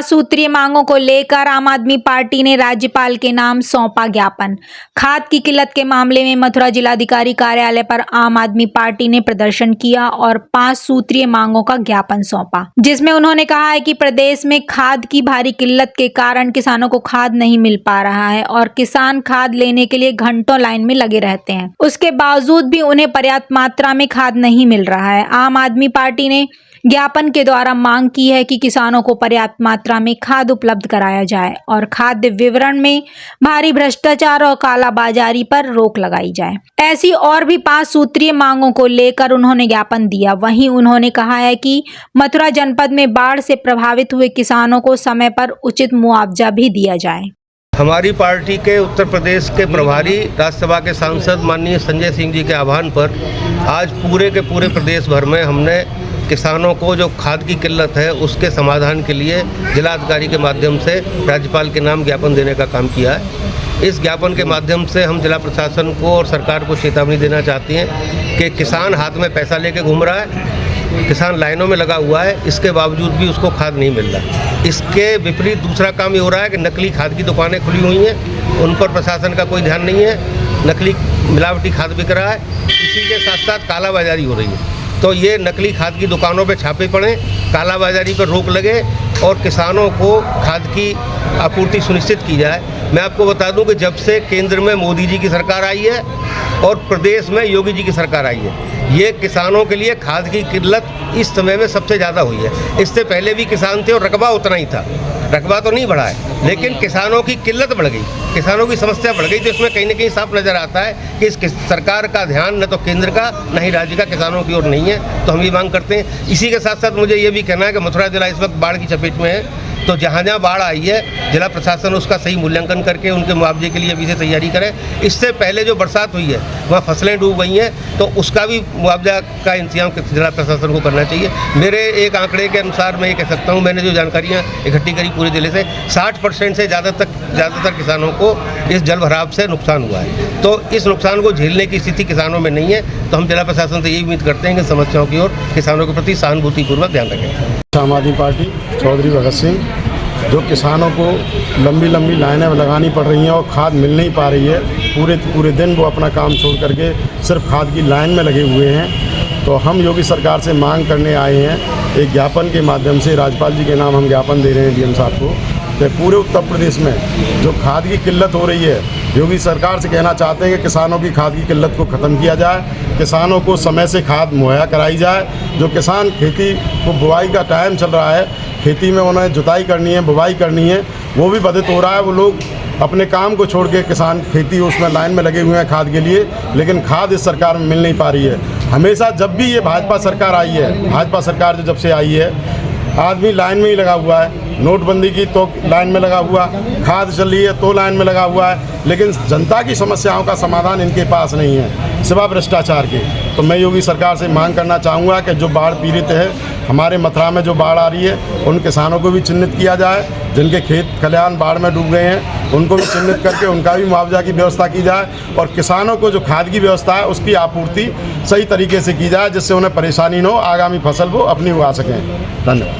5 सूत्रीय मांगों को लेकर आम आदमी पार्टी ने राज्यपाल के नाम सौंपा ज्ञापन। खाद की किल्लत के मामले में मथुरा जिलाधिकारी कार्यालय पर आम आदमी पार्टी ने प्रदर्शन किया और 5 सूत्रीय मांगों का ज्ञापन सौंपा, जिसमें उन्होंने कहा है कि प्रदेश में खाद की भारी किल्लत के कारण किसानों को खाद नहीं मिल पा रहा है और किसान खाद लेने के लिए घंटों लाइन में लगे रहते हैं। उसके बावजूद भी उन्हें पर्याप्त मात्रा में खाद नहीं मिल रहा है। आम आदमी पार्टी ने ज्ञापन के द्वारा मांग की है कि किसानों को पर्याप्त मात्रा में खाद उपलब्ध कराया जाए और खाद्य वितरण में भारी भ्रष्टाचार और कालाबाजारी पर रोक लगाई जाए। ऐसी और भी 5 सूत्रीय मांगों को लेकर उन्होंने ज्ञापन दिया। वहीं उन्होंने कहा है कि मथुरा जनपद में बाढ़ से प्रभावित हुए किसानों को समय पर उचित मुआवजा भी दिया जाए। हमारी पार्टी के उत्तर प्रदेश के प्रभारी राज्यसभा के सांसद माननीय संजय सिंह जी के आह्वान पर आज पूरे के पूरे प्रदेश भर में हमने किसानों को जो खाद की किल्लत है उसके समाधान के लिए जिलाधिकारी के माध्यम से राज्यपाल के नाम ज्ञापन देने का काम किया है। इस ज्ञापन के माध्यम से हम जिला प्रशासन को और सरकार को चेतावनी देना चाहते हैं कि किसान हाथ में पैसा लेके घूम रहा है, किसान लाइनों में लगा हुआ है, इसके बावजूद भी उसको खाद नहीं मिल रहा। इसके विपरीत दूसरा काम ये हो रहा है कि नकली खाद की दुकानें खुली हुई हैं, उन पर प्रशासन का कोई ध्यान नहीं है, नकली मिलावटी खाद बिक रहा है। इसी के साथ साथ कालाबाजारी हो रही है। तो ये नकली खाद की दुकानों पे छापे पड़े, कालाबाजारी पर रोक लगे और किसानों को खाद की आपूर्ति सुनिश्चित की जाए। मैं आपको बता दूं कि जब से केंद्र में मोदी जी की सरकार आई है और प्रदेश में योगी जी की सरकार आई है, ये किसानों के लिए खाद की किल्लत इस समय में सबसे ज़्यादा हुई है। इससे पहले भी किसान थे और रकबा उतना ही था, रकबा तो नहीं बढ़ा है, लेकिन किसानों की किल्लत बढ़ गई, किसानों की समस्या बढ़ गई। तो इसमें कहीं ना कहीं साफ नज़र आता है कि इस सरकार का ध्यान न तो केंद्र का न ही राज्य का किसानों की ओर नहीं है। तो हम ये मांग करते हैं। इसी के साथ साथ मुझे ये भी कहना है कि मथुरा जिला इस वक्त बाढ़ की चपेट में है, तो जहाँ जहाँ बाढ़ आई है जिला प्रशासन उसका सही मूल्यांकन करके उनके मुआवजे के लिए अभी से तैयारी करे। इससे पहले जो बरसात हुई है वहाँ फसलें डूब गई हैं, तो उसका भी मुआवजा का इंतजाम जिला प्रशासन को करना चाहिए। मेरे एक आंकड़े के अनुसार मैं ये कह सकता हूँ, मैंने जो जानकारियाँ इकट्ठी करी पूरे जिले से, 60% से ज़्यादातर किसानों को इस जल भराव से नुकसान हुआ है। तो इस नुकसान को झेलने की स्थिति किसानों में नहीं है। तो हम जिला प्रशासन से यही उम्मीद करते हैं कि समस्याओं की ओर किसानों के प्रति सहानुभूतिपूर्वक ध्यान रखें। आम आदमी पार्टी चौधरी भगत सिंह, जो किसानों को लंबी लंबी लाइनें लगानी पड़ रही हैं और खाद मिल नहीं पा रही है, पूरे दिन वो अपना काम छोड़ करके सिर्फ खाद की लाइन में लगे हुए हैं। तो हम योगी सरकार से मांग करने आए हैं, एक ज्ञापन के माध्यम से राज्यपाल जी के नाम हम ज्ञापन दे रहे हैं डीएम साहब को, कि पूरे उत्तर प्रदेश में जो खाद की किल्लत हो रही है, योगी सरकार से कहना चाहते हैं कि किसानों की खाद की किल्लत को ख़त्म किया जाए, किसानों को समय से खाद मुहैया कराई जाए। जो किसान खेती को बुआई का टाइम चल रहा है, खेती में उन्हें जुताई करनी है, बुवाई करनी है, वो भी बाधित हो रहा है। वो लोग अपने काम को छोड़ के किसान खेती उसमें लाइन में लगे हुए हैं खाद के लिए, लेकिन खाद इस सरकार में मिल नहीं पा रही है। हमेशा जब भी ये भाजपा सरकार आई है, भाजपा सरकार जब से आई है, आदमी लाइन में ही लगा हुआ है। नोटबंदी की तो लाइन में लगा हुआ, खाद चल रही है तो लाइन में लगा हुआ है, लेकिन जनता की समस्याओं का समाधान इनके पास नहीं है, सिवा भ्रष्टाचार के। तो मैं योगी सरकार से मांग करना चाहूँगा कि जो बाढ़ पीड़ित है, हमारे मथुरा में जो बाढ़ आ रही है, उन किसानों को भी चिन्हित किया जाए, जिनके खेत खलिहान बाढ़ में डूब गए हैं उनको भी चिन्हित करके उनका भी मुआवजा की व्यवस्था की जाए और किसानों को जो खाद की व्यवस्था है उसकी आपूर्ति सही तरीके से की जाए, जिससे उन्हें परेशानी न हो, आगामी फसल वो अपनी उगा सकें। धन्यवाद।